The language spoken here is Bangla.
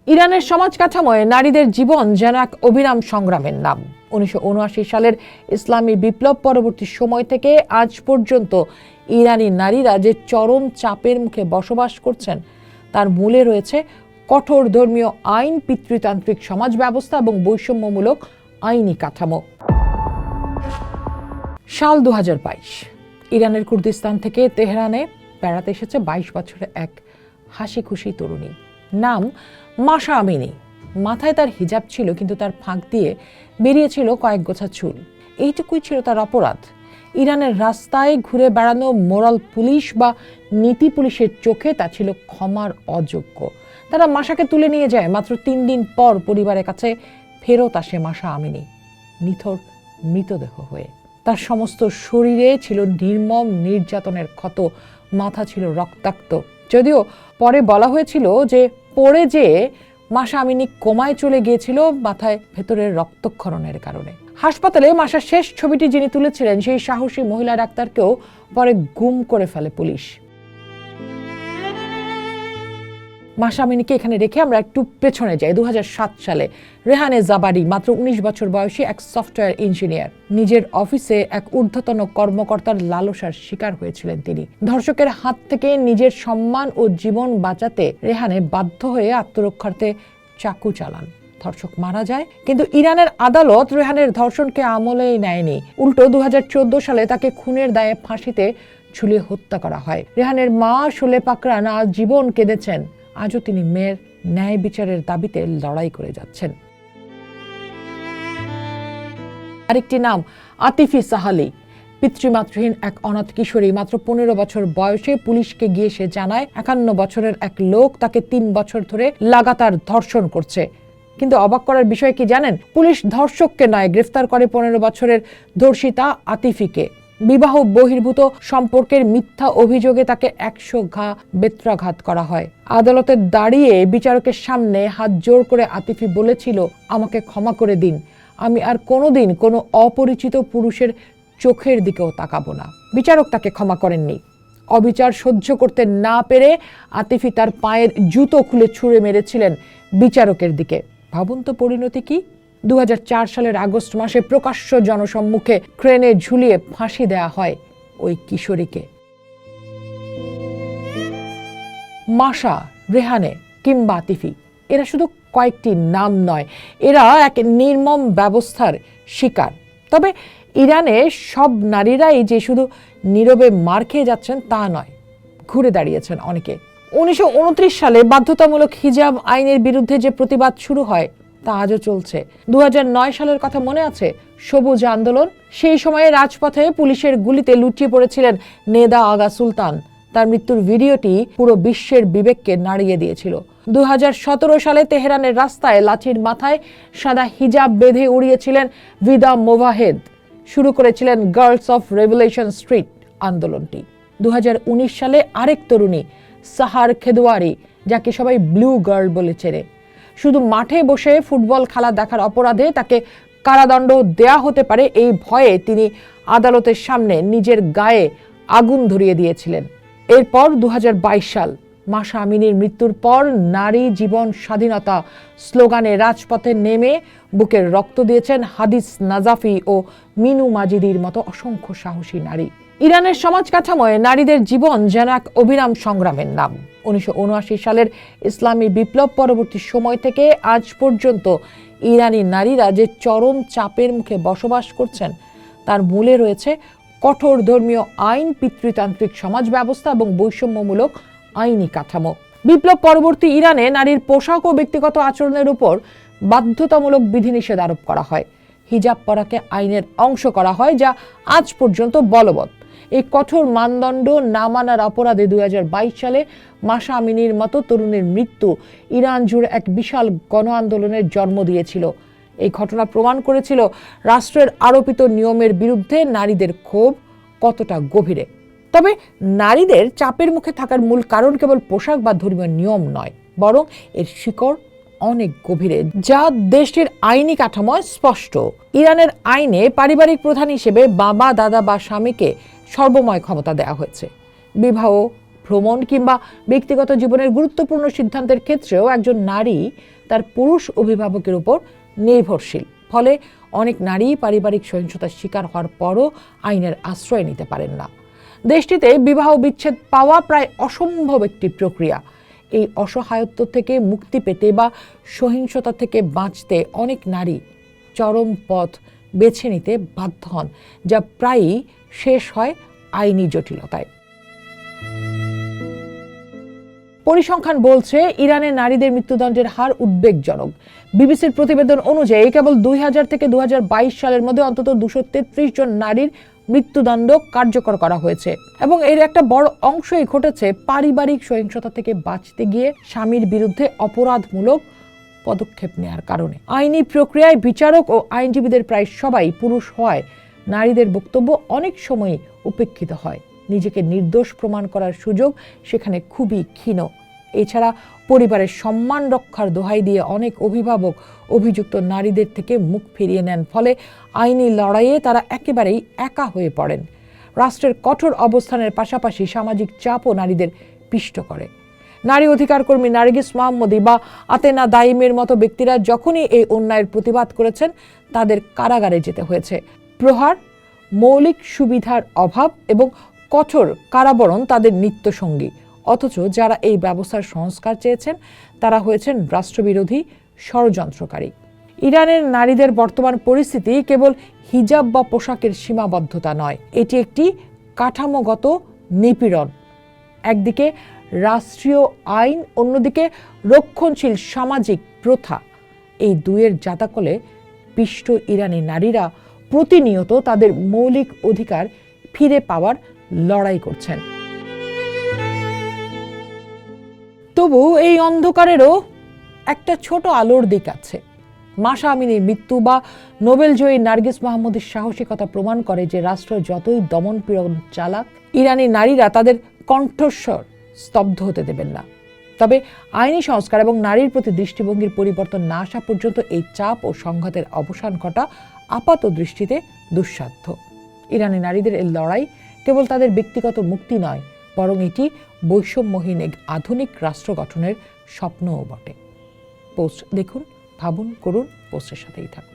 ইরানের সমাজ কাঠামোয় নারীদের জীবন যেন এক অবিরাম সংগ্রামের নাম। 1979 সালের ইসলামী বিপ্লব পরবর্তী সময় থেকে আজ পর্যন্ত ইরানি নারীরা যে চরম চাপের মুখে বসবাস করছেন তার মূলে রয়েছে কঠোর ধর্মীয় আইন, পিতৃতান্ত্রিক সমাজ ব্যবস্থা এবং বৈষম্যমূলক আইনি কাঠামো। সাল 2022, ইরানের কুর্দিস্তান থেকে তেহরানে বেড়াতে এসেছে 22 বছরের এক হাসি খুশি তরুণী। নাম মাশা আমিনি। মাথায় তার হিজাব ছিল, কিন্তু তার ফাঁক দিয়ে বেরিয়েছিল কয়েক গোছা চুল। এইটুকুই ছিল তার অপরাধ। ইরানের রাস্তায় ঘুরে বেড়ানো মোরাল পুলিশ বা নীতি পুলিশের চোখে তা ছিল ক্ষমার অযোগ্য। তারা মাশাকে তুলে নিয়ে যায়। মাত্র 3 দিন পর পরিবারের কাছে ফেরত আসে মাশা আমিনি, নিথর মৃতদেহ হয়ে। তার সমস্ত শরীরে ছিল নির্মম নির্যাতনের ক্ষত, মাথা ছিল রক্তাক্ত। যদিও পরে বলা হয়েছিল যে পড়ে যেয়ে মাশা আমিনি কোমায় চলে গিয়েছিল মাথায় ভেতরের রক্তক্ষরণের কারণে। হাসপাতালে মাশার শেষ ছবিটি যিনি তুলেছিলেন সেই সাহসী মহিলা ডাক্তারকেও পরে গুম করে ফেলে পুলিশ। মাশা আমিনিকে এখানে রেখে আমরা একটু পেছনে যাই। 2007 সালে রেহানে জাবারি, মাত্র 19 বছর বয়সী এক সফটওয়্যার ইঞ্জিনিয়ার, নিজের অফিসে এক ঊর্ধ্বতন কর্মকর্তার লালসার শিকার হয়েছিলেন তিনি। ধর্ষকের হাত থেকে নিজের সম্মান ও জীবন বাঁচাতে রেহানে বাধ্য হয়ে আত্মরক্ষার্থে চাকু চালান। ধর্ষক মারা যায়, কিন্তু ইরানের আদালত রেহানের ধর্ষণকে আমলেই নেয়নি। উল্টো 2014 সালে তাকে খুনের দায়ে ফাঁসিতে ঝুলিয়ে হত্যা করা হয়। রেহানের মা শোলে পাকরান আজ জীবন কেঁদেছেন। আজও তিনি মেয়ের ন্যায় বিচারের দাবিতে লড়াই করে যাচ্ছেন। আরেকটি নাম আতিফি সাহালি। পিতৃমাতৃহীন এক অনাথ কিশোরী। মাত্র 15 বছর বয়সে পুলিশকে গিয়ে সে জানায় 51 বছরের এক লোক তাকে 3 বছর ধরে লাগাতার ধর্ষণ করছে। কিন্তু অবাক করার বিষয় কি জানেন? পুলিশ ধর্ষককে নয়, গ্রেফতার করে 15 বছরের ধর্ষিতা আতিফিকে। বিবাহ বহির্ভূত সম্পর্কের মিথ্যা অভিযোগে তাকে 100 ঘা বেত্রাঘাত করা হয়। আদালতে দাঁড়িয়ে বিচারকের সামনে হাত জোর করে আতিফি বলেছিল, আমাকে ক্ষমা করে দিন, আমি আর কোনোদিন কোনো অপরিচিত পুরুষের চোখের দিকেও তাকাবো না। বিচারক তাকে ক্ষমা করেননি। অবিচার সহ্য করতে না পেরে আতিফি তার পায়ের জুতো খুলে ছুঁড়ে মেরেছিলেন বিচারকের দিকে। ভাবুন তো পরিণতি কি? 2004 সালের আগস্ট মাসে প্রকাশ্য জনসম্মুখে ক্রেনে ঝুলিয়ে ফাঁসি দেয়া হয় ওই কিশোরীকে। মাশা, রেহানে কিংবা আতিফি, এরা শুধু কয়েকটি নাম নয়, এরা এক নির্মম ব্যবস্থার শিকার। তবে ইরানে সব নারীরাই যে শুধু নীরবে মার খেয়ে যাচ্ছেন তা নয়, ঘুরে দাঁড়িয়েছেন অনেকে। 1929 সালে বাধ্যতামূলক হিজাব আইনের বিরুদ্ধে যে প্রতিবাদ শুরু হয় তা আজও চলছে। 2009 সালের কথা মনে আছে? সবুজ আন্দোলন। সেই সময়ে রাজপথে পুলিশের গুলিতে লুটিয়ে পড়েছিলেন নেদা আগা সুলতান। তার মৃত্যুর ভিডিওটি পুরো বিশ্বের বিবেককে নাড়িয়ে দিয়েছিল। 2017 সালে তেহরানের রাস্তায় লাঠির মাথায় সাদা হিজাব বেঁধে উড়িয়েছিলেন ভিদা মোভাহেদ। শুরু করেছিলেন গার্লস অফ রেভলিউশন স্ট্রিট আন্দোলনটি। 2019 সালে আরেক তরুণী সাহার খেদওয়ারি, যাকে সবাই ব্লু গার্ল বলে চেনে, শুধু মাঠে বসে ফুটবল খেলা দেখার অপরাধে তাকে কারাদণ্ড দেয়া হতে পারে এই ভয়ে তিনি আদালতের সামনে নিজের গায়ে আগুন ধরিয়ে দিয়েছিলেন। এরপর 2022 সাল, মাশা আমিনির মৃত্যুর পর নারী জীবন স্বাধীনতা স্লোগানে রাজপথে নেমে বুকের রক্ত দিয়েছেন হাদিস নাজাফি ও মিনু মাজিদির মতো অসংখ্য সাহসী নারী। ইরানের সমাজ কাঠামোয় নারীদের জীবন যেন এক অবিরাম সংগ্রামের নাম। 1979 সালের ইসলামী বিপ্লব পরবর্তী সময় থেকে আজ পর্যন্ত ইরানি নারীরা যে চরম চাপের মুখে বসবাস করছেন তার মূলে রয়েছে কঠোর ধর্মীয় আইন, পিতৃতান্ত্রিক সমাজ ব্যবস্থা এবং বৈষম্যমূলক আইনি কাঠামো। বিপ্লব পরবর্তী ইরানে নারীর পোশাক ও ব্যক্তিগত আচরণের উপর বাধ্যতামূলক বিধিনিষেধ আরোপ করা হয়। হিজাব পরাকে আইনের অংশ করা হয়, যা আজ পর্যন্ত বলবৎ। এই কঠোর মানদণ্ড না মানার অপরাধে 2022 সালে মাশা আমিনির মতো তরুণীর মৃত্যু ইরান জুড়ে এক বিশাল গণ আন্দোলনের জন্ম দিয়েছিল। এই ঘটনা প্রমাণ করেছিল রাষ্ট্রের আরোপিত নিয়মের বিরুদ্ধে নারীদের ক্ষোভ কতটা গভীরে। তবে নারীদের চাপের মুখে থাকার মূল কারণ কেবল পোশাক বা ধর্মীয় নিয়ম নয়, বরং এর শিকড় অনেক গভীরে, যা দেশটির আইনি কাঠামোয় স্পষ্ট। ইরানের আইনে পারিবারিক প্রধান হিসেবে বাবা, দাদা বা স্বামীকে সর্বময় ক্ষমতা দেওয়া হয়েছে। বিবাহ, ভ্রমণ কিংবা ব্যক্তিগত জীবনের গুরুত্বপূর্ণ সিদ্ধান্তের ক্ষেত্রেও একজন নারী তার পুরুষ অভিভাবকের উপর নির্ভরশীল। ফলে অনেক নারী পারিবারিক সহিংসতার শিকার হওয়ার পরও আইনের আশ্রয় নিতে পারেন না। দেশটিতে বিবাহ বিচ্ছেদ পাওয়া প্রায় অসম্ভব একটি প্রক্রিয়া। এই অসহায়ত্ব থেকে মুক্তি পেতে বা সহিংসতা থেকে বাঁচতে অনেক নারী চরম পথ বেছে নিতে বাধ্য হন, যা প্রায়ই শেষ হয় আইনি জটিলতায়। পরিসংখ্যান বলছে ইরানের নারীদের মৃত্যুদণ্ডের হার উদ্বেগজনক। বিবিসির প্রতিবেদন অনুযায়ী কেবল 2000 থেকে 2022 সালের মধ্যে অন্তত 233 জন নারীর মৃত্যুদণ্ড কার্যকর করা হয়েছে এবং এর একটা বড় অংশই ঘটেছে পারিবারিক সহিংসতা থেকে বাঁচতে গিয়ে স্বামীর বিরুদ্ধে অপরাধমূলক পদক্ষেপ নেওয়ার কারণে। আইনি প্রক্রিয়ায় বিচারক ও আইনজীবীদের প্রায় সবাই পুরুষ হওয়ায় নারীদের বক্তব্য অনেক সময় উপেক্ষিত হয়। নিজেকে নির্দোষ প্রমাণ করার সুযোগ সেখানে খুবই ক্ষীণ। এছাড়া পরিবারের সম্মান রক্ষার দোহাই দিয়ে অনেক অভিভাবক অভিযুক্ত নারীদের থেকে মুখ ফিরিয়ে নেন। ফলে আইনি লড়াইয়ে তারা একেবারেই একা হয়ে পড়েন। রাষ্ট্রের কঠোর অবস্থানের পাশাপাশি সামাজিক চাপও নারীদের পিষ্ট করে। নারী অধিকার কর্মী নার্গিস মোহাম্মদী বা আতেনা দাইমের মতো ব্যক্তিরা যখনই এই অন্যায়ের প্রতিবাদ করেছেন, তাদের কারাগারে যেতে হয়েছে। প্রহার, মৌলিক সুবিধার অভাব এবং কঠোর কারাবরণ তাদের নিত্যসঙ্গী। অথচ যারা এই ব্যবস্থার সংস্কার চেয়েছেন তারা হয়েছেন রাষ্ট্রবিরোধী ষড়যন্ত্রকারী। ইরানের নারীদের বর্তমান পরিস্থিতি কেবল হিজাব বা পোশাকের সীমাবদ্ধতা নয়, এটি একটি কাঠামোগত নিপীড়ন। একদিকে রাষ্ট্রীয় আইন, অন্যদিকে রক্ষণশীল সামাজিক প্রথা। এই দুয়ের জাতাকলে পিষ্ট ইরানি নারীরা প্রতিনিয়ত তাদের মৌলিক অধিকার ফিরে পাওয়ার লড়াই করছেন। তবু এই অন্ধকারেরও একটা ছোট আলোর দিক আছে। মাশা আমিনীর মৃত্যু বা নোবেলজয়ী নার্গিস মোহাম্মদীর সাহসিকতা প্রমাণ করে যে রাষ্ট্র যতই দমন পীড়ন চালাক, ইরানি নারীরা তাদের কণ্ঠস্বর স্তব্ধ হতে দেবেন না। তবে আইনি সংস্কার এবং নারীর প্রতি দৃষ্টিভঙ্গির পরিবর্তন না আসা পর্যন্ত এই চাপ ও সংঘাতের অবসান ঘটা আপাত দৃষ্টিতে দুঃসাধ্য। ইরানি নারীদের এই লড়াই কেবল তাদের ব্যক্তিগত মুক্তি নয়, বরং এটি বৈষম্যহীন এক আধুনিক রাষ্ট্র গঠনের স্বপ্নও বটে। পোস্ট দেখুন, ভাবুন, করুন, পোস্টের সাথেই থাকুন।